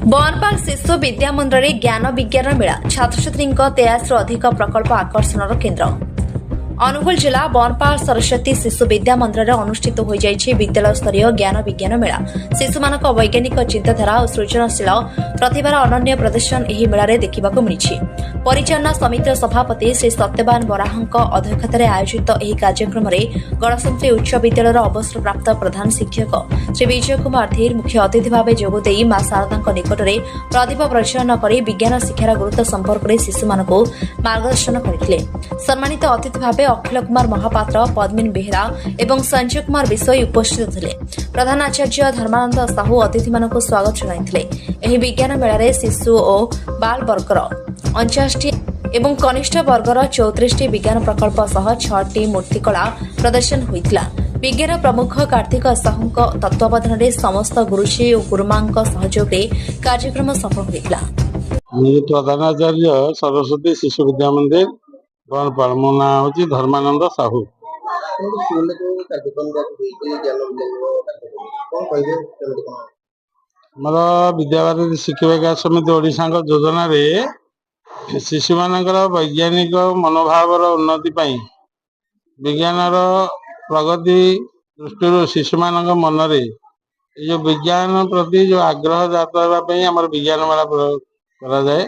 बनपाल शिशु विद्या मंदिर ज्ञान विज्ञान मेला छात्र छात्री 83 अधिक प्रकल्प आकर्षण केन्द्र अनुगुल जिला बनपाल सरस्वती शिशु विद्या मंदिर अनुष्ठित हो विद्यालय स्तरीय ज्ञान विज्ञान मेला शिशु मान वैज्ञानिक चिंताधारा और सृजनशील प्रतिभार अनन्य प्रदर्शन यह मेल देखा मिली। परिचालना समितिर सभापति श्री सत्यवान बराहଙ୍କ अध्यक्षतार आयोजित यह कार्यक्रम में गणतंत्री उच्च विद्यालय अवसरप्राप्त प्रधान शिक्षक श्री विजय कुमार धीर मुख्य अतिथि भाव जोगदे मां शारदा निकट में प्रतिभा प्रज्वलन कर विज्ञान शिक्षार गुरुत्व संपर्क में शिशु मान मार्गदर्शन करते। सम्मानित अतिथि भाव अखिल कुमार महापात्र पद्मिन बेहरा एवं संजय कुमार विषय उपस्थित थे। प्रधान आचार्य धर्मानंद साहू अतिथि मानक स्वागत जनाइथिले। विज्ञान मेलारे शिशु और बाल वर्गर 49 एवं कनिष्ठ वर्गर 34 विज्ञान प्रकल्प सह 6टी मूर्तिकला प्रदर्शन होइतिला। विज्ञान प्रमुख कार्तिक साहू तत्वावधान में समस्त गुरुजी और गुरुमा सहयोग कार्यक्रम सफल होइतिला। प्रधानाचार्य सरस्वती शिशु विद्या मंदिर बनपाल मो ना हूँ धर्मानंद साहू। मोर विद्याभारती शिक्षा विकास समिति ओडिशा योजना रे शिशु मानकर वैज्ञानिक मनोभाव उन्नति विज्ञान प्रगति दृष्टि शिशु मान मन रे जो विज्ञान प्रति जो आग्रह जात आम विज्ञान मेला कराए।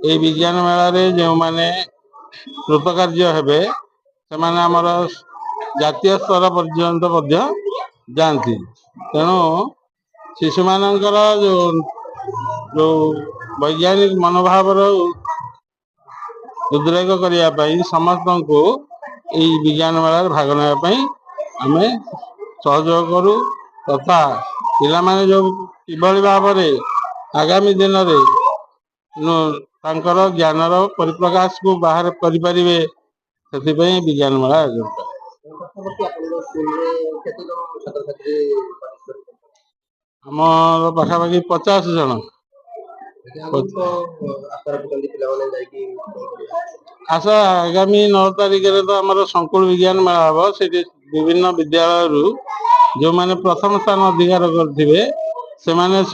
ये विज्ञान मेला रे जो माने कृतकार्य हेबे सेमाने आमर जातीय स्तर पर्यंत जाती। तेणु शिशु मानकर जो जो वैज्ञानिक मनोभाव उद्रेक करने समस्त को यही विज्ञान मेला भाग नापी आम सहयोग करूँ तथा पिला माने जो किभली भाव आगामी दिन में ज्ञानर परिप्रकाश को बाहर करें से विज्ञान मेला आयोजन आमर पाखापाखि 50 जन। आशा आगामी 9 तारिख तो आम संकुल विज्ञान मेला हम से विभिन्न विद्यालय जो माने प्रथम स्थान अधिकार करेंगे से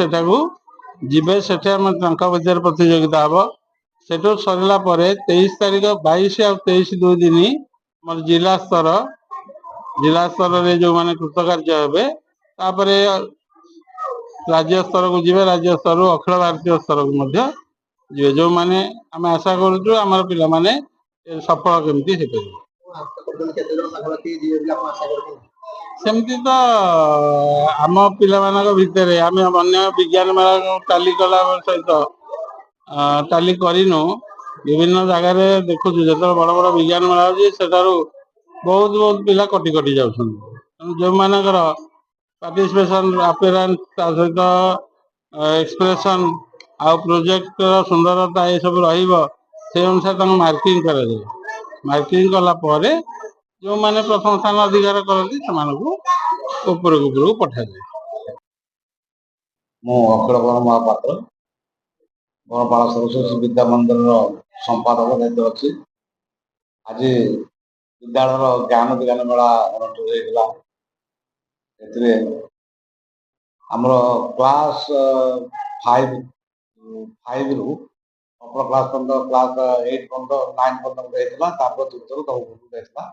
जीवे से मध्य प्रतियोगिता हम सेठू सरला 23 तारिख 22 और 23 2 दिन मोर जिला स्तर रे जो माने कृतकार्य हे राज्य स्तर को जीवे राज्य स्तर अखिल भारतीय स्तर को जी जो माने आम आशा करूँ आम पिला माने सफल केमती सेमती तो आम पिला भितर आम अन्य विज्ञान मेला टाली कला सहित टाली करूँ विभिन्न जगार देखु जो बड़ बड़ विज्ञान मेला हो बहुत बहुत पिला कटि कटि जा जो मानकर पार्टिसिपेशन अपीयरेंस सहित एक्सप्रेशन आ प्रोजेक्ट सुंदरता ये सब से अनुसार मार्किंग कर मार्किंग कला जो माने प्रथम स्थान अधिकार करती उपरକୁ पठाए। मु अखिल कुमार महापात्र बनपाल सरस्वती विद्या मंदिर संपादक दायित्व अच्छी। आज विद्यालय ज्ञान विज्ञान मेला अनुष्ठित होता आमर क्लास 5 रु अपर क्लास क्लास 8 9 होता तृतीय होता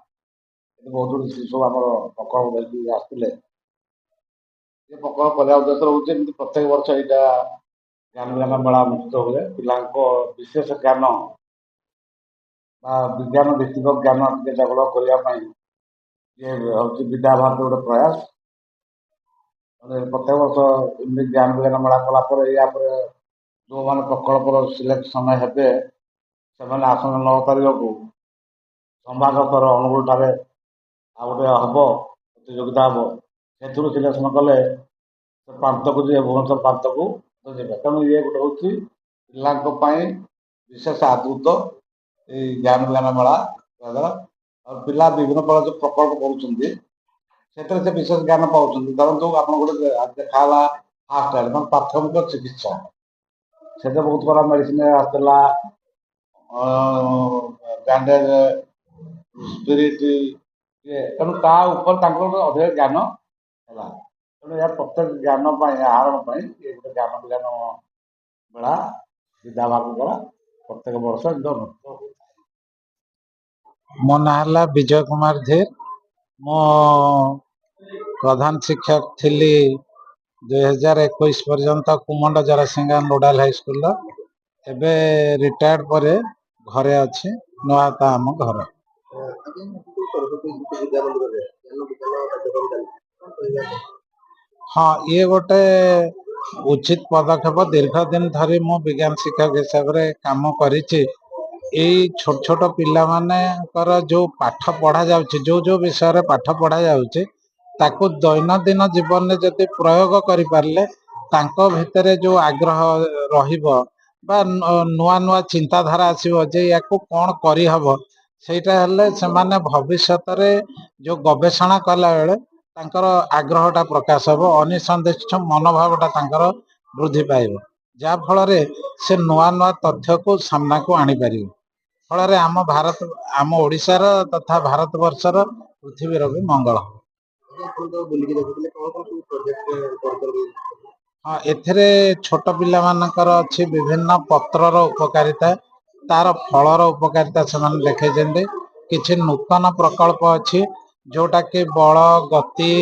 बहुत शिशु आम प्रकल्प देखिए आसते प्रकल्प करने उद्देश्य हूँ प्रत्येक वर्ष यहाँ ज्ञान विज्ञान मेला अनुष्ठित हुए पिला विशेष ज्ञान विज्ञान भित्तिक ज्ञान टे जागृत करने ये हूँ विद्याभारती गोटे प्रयास प्रत्येक वर्ष ज्ञान विज्ञान मेला कलापर या जो मैंने प्रकल्प सिलेक्शन हेबे से आसन 9 तारिख को संभाग स्तर अनुगुल ठारे आ गोटे हम प्रतियोगिता हम से सिलेक्शन कले प्रांत को जी भुवनेश्वर प्रांत को तेणु ये गोटे हूँ पाई विशेष आदृत ज्ञान विज्ञान मेला और पिला विभिन्न प्रकार जो प्रकल्प कर विशेष ज्ञान पाँच धरतु आप देखा फास्ट एड मैं प्राथमिक चिकित्सा से बहुत बड़ा मेडिसिन आसला बैंडेज स्पिरिट तेणु अधिक ज्ञान है तेणु यह प्रत्येक ज्ञान आहरण ये गोटे ज्ञान विज्ञान ବେଳା ବିଦ୍ୟାଭାରତୀଙ୍କର ପ୍ରତ୍ୟେକ ବର୍ଷ ଏମିତି ଅନୁଷ୍ଠିତ ହୁଏ। ମୋ ନାଁ ହେଲା ବିଜୟ କୁମାର ଧୀର। ମୁଁ ପ୍ରଧାନ ଶିକ୍ଷକ ଥିଲି 2021 ପର୍ଯ୍ୟନ୍ତ କୁମଣ୍ଡ ଜରାସିଂହା ନୋଡାଲ ହାଇସ୍କୁଲର। ଏବେ ରିଟାୟାର୍ଡ ପରେ ଘରେ ଅଛି। ନୂଆତା ଆମ ଘର। ହଁ, ଇଏ ଗୋଟେ ଉଚିତ ପଦକ୍ଷେପ। ଦୀର୍ଘ ଦିନ ଧରି ମୁଁ ବିଜ୍ଞାନ ଶିକ୍ଷକ ହିସାବରେ କାମ କରିଛି। ଏଇ ଛୋଟ ଛୋଟ ପିଲାମାନଙ୍କର ଯୋଉ ପାଠ ପଢା ଯାଉଛି, ଯୋଉ ବିଷୟରେ ପାଠ ପଢା ଯାଉଛି, ତାକୁ ଦୈନନ୍ଦିନ ଜୀବନରେ ଯଦି ପ୍ରୟୋଗ କରିପାରିଲେ ତାଙ୍କ ଭିତରେ ଯୋଉ ଆଗ୍ରହ ରହିବ ବା ନୂଆ ନୂଆ ଚିନ୍ତାଧାରା ଆସିବ ଯେ ୟାକୁ କଣ କରିହବ, ସେଇଟା ହେଲେ ସେମାନେ ଭବିଷ୍ୟତରେ ଯୋଉ ଗବେଷଣା କଲା ବେଳେ ତାଙ୍କର ଆଗ୍ରହଟା ପ୍ରକାଶ ହବ, ଅନିସନ୍ଦିଗ୍ଧ ମନୋଭାବଟା ତାଙ୍କର ବୃଦ୍ଧି ପାଇବ, ଯାହା ଫଳରେ ସେ ନୂଆ ନୂଆ ତଥ୍ୟକୁ ସାମ୍ନାକୁ ଆଣିପାରିବ। ଫଳରେ ଆମ ଓଡ଼ିଶାର ତଥା ଭାରତ ବର୍ଷର ପୃଥିବୀର ବି ମଙ୍ଗଳ ହବ। ହଁ, ଏଥିରେ ଛୋଟ ପିଲାମାନଙ୍କର ଅଛି ବିଭିନ୍ନ ପତ୍ରର ଉପକାରିତା, ତାର ଫଳର ଉପକାରିତା ସେମାନେ ଦେଖେଇଛନ୍ତି। କିଛି ନୂତନ ପ୍ରକଳ୍ପ ଅଛି ଯୋଉଟା କି ବଳ, ଗତି,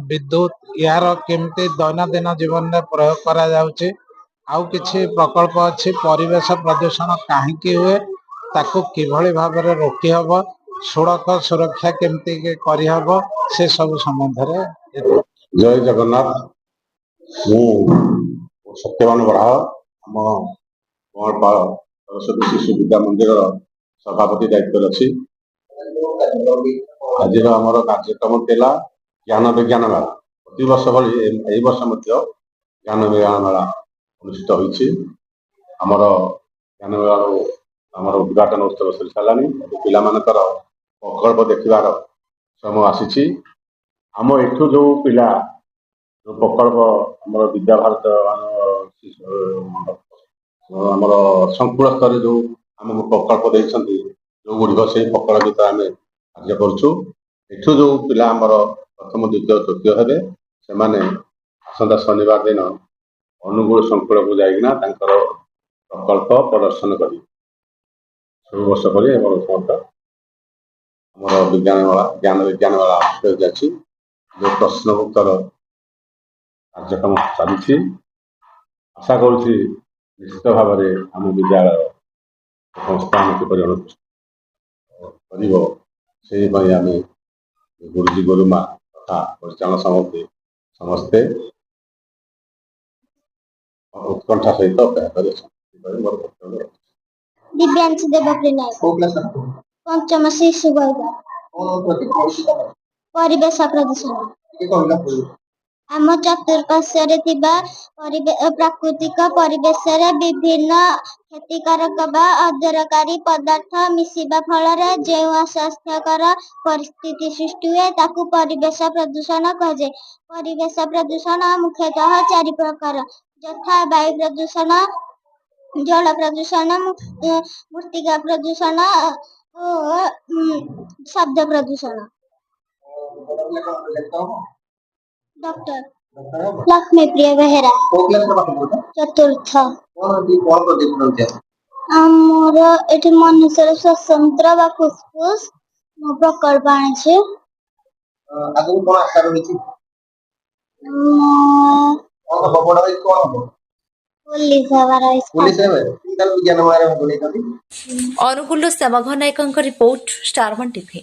ବିଦ୍ୟୁତ ଏହାର କେମିତି ଦୈନନ୍ଦିନ ଜୀବନରେ ପ୍ରୟୋଗ କରାଯାଉଛି। ଆଉ କିଛି ପ୍ରକଳ୍ପ ଅଛି ପରିବେଶ ପ୍ରଦୂଷଣ କାହିଁକି ହୁଏ, ତାକୁ କିଭଳି ଭାବରେ ରୋକି ହବ, ସଡ଼କ ସୁରକ୍ଷା କେମିତି କରିହବ, ସେ ସବୁ ସମ୍ବନ୍ଧରେ। ଜୟ ଜଗନ୍ନାଥ। ମୁଁ ସତ୍ୟବାନ ବରାହ, ଆମ କମଳପାଳ ସରସ୍ୱତୀ ଶିଶୁ ବିଦ୍ୟା ମନ୍ଦିରର ସଭାପତି ଦାୟିତ୍ୱରେ ଅଛି। ଆଜିର ଆମର କାର୍ଯ୍ୟକ୍ରମ ଥିଲା ଜ୍ଞାନ ବିଜ୍ଞାନ ମେଳା। ପ୍ରତିବର୍ଷ ଭଳି ଏହି ବର୍ଷ ମଧ୍ୟ ଜ୍ଞାନ ବିଜ୍ଞାନ ମେଳା ଅନୁଷ୍ଠିତ ହୋଇଛି। ଆମର ଜ୍ଞାନ ମେଳାର ଆମର ଉଦ୍ଘାଟନ ଉତ୍ସବ ସରି ସାରିଲାଣି। ପିଲାମାନଙ୍କର ପ୍ରକଳ୍ପ ଦେଖିବାର ସମୟ ଆସିଛି। ଆମ ଏଠୁ ଯୋଉ ପିଲା ଯୋଉ ପ୍ରକଳ୍ପ ଆମର ବିଦ୍ୟାଭାରତ ଆମର ସଂକୁଳ ସ୍ତରରେ ଯୋଉ ଆମକୁ ପ୍ରକଳ୍ପ ଦେଇଛନ୍ତି, ଯୋଉ ଗୁଡ଼ିକ ସେଇ ପ୍ରକଳ୍ପ ଭିତରେ ଆମେ କାର୍ଯ୍ୟ କରୁଛୁ। ଏଠୁ ଯୋଉ ପିଲା ଆମର ପ୍ରଥମ, ଦ୍ୱିତୀୟ, ତୃତୀୟ ହେବେ, ସେମାନେ ଆସନ୍ତା ଶନିବାର ଦିନ ଅନୁଗୁଳ ସଂକୁଳକୁ ଯାଇକିନା ତାଙ୍କର ପ୍ରକଳ୍ପ ପ୍ରଦର୍ଶନ କରିବେ। ସବୁ ବର୍ଷ କରି ଆମର ବିଜ୍ଞାନ ମେଳା, ଜ୍ଞାନ ବିଜ୍ଞାନ ମେଳା ଅଛି। ଯୋଉ ପ୍ରଶ୍ନ ଉତ୍ତର କାର୍ଯ୍ୟକ୍ରମ ଚାଲିଛି। ଆଶା କରୁଛି ନିଶ୍ଚିତ ଭାବରେ ଆମ ବିଦ୍ୟାଳୟ ସଂସ୍ଥାନ କିପରି କରିବ, ସେଇ ପାଇଁ ଆମେ ଗୁରୁଜୀ ଗୁରୁମା ତଥା ପରିଚାଳନା ସମିତି ସମସ୍ତେ ଉତ୍କଣ୍ଠା ସହିତ ଅପେକ୍ଷା କରି ଅଛନ୍ତି। ଦିବ୍ୟାଂଶୀ ଦେବପ୍ରିୟ ନାୟକ, ପଞ୍ଚମ ଶିଶୁ ବର୍ଗ, ପରିବେଶ ପ୍ରଦୂଷଣ। ଆମ ଚତୁଃପାର୍ଶ୍ୱରେ ଥିବା ପ୍ରାକୃତିକ ପରିବେଶରେ ବିଭିନ୍ନ କ୍ଷତିକାରକ ବା ଅଦରକାରୀ ପଦାର୍ଥ ମିଶିବା ଫଳରେ ଯେଉଁ ଅସ୍ୱାସ୍ଥ୍ୟକର ପରିସ୍ଥିତି ସୃଷ୍ଟି ହୁଏ ତାକୁ ପରିବେଶ ପ୍ରଦୂଷଣ କୁହାଯାଏ। ପରିବେଶ ପ୍ରଦୂଷଣ ମୁଖ୍ୟତଃ 4 ପ୍ରକାର, ଯଥା ବାୟୁ ପ୍ରଦୂଷଣ, ଜଳ ପ୍ରଦୂଷଣ, ମୃତ୍ତିକା ପ୍ରଦୂଷଣ ଓ ଶବ୍ଦ ପ୍ରଦୂଷଣ। ଡକ୍ଟର ଲକ୍ଷ୍ମୀପ୍ରିୟ ବେହେରା, ଚତୁର୍ଥ। ଆମର ଏଠି ମନୁଷ୍ୟର ସ୍ୱତନ୍ତ୍ର ବା ଫୁସଫୁସ ପ୍ରକଳ୍ପ ଆଣିଛି। ଆଗକୁ କଣ ଆଶା ରହିଛି? ପୋଲିସ ହେବାର ଇଚ୍ଛା। ଅନୁଗୁଳରୁ ଶ୍ୟାମଘ ନାୟକଙ୍କ ରିପୋର୍ଟ, ଷ୍ଟାର 1 ଟିଭି।